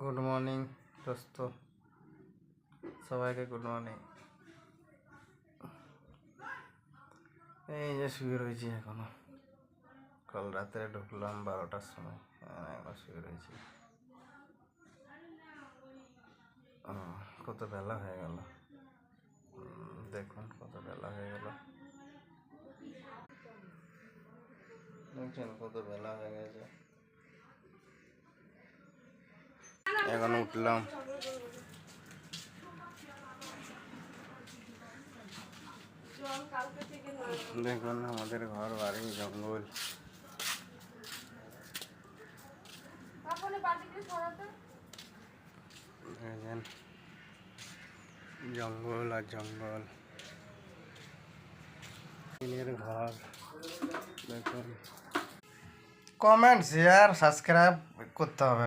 Good morning দোস্ত, সবাইকে good morning. এই যে শুয়ে রয়েছি এখনো, কাল রাত্রে ঢুকলাম 12টার সময়, এখন শুয়ে রয়েছি। কত বেলা হয়ে গেল দেখুন, কত বেলা হয়ে গেল, দেখছেন কত বেলা হয়ে গেছে। এখন উঠলাম, দেখুন আমাদের ঘর বাড়ি জঙ্গল। জঙ্গল আর জঙ্গল, টিনের ঘর। দেখুন, কমেন্ট শেয়ার সাবস্ক্রাইব করতে হবে।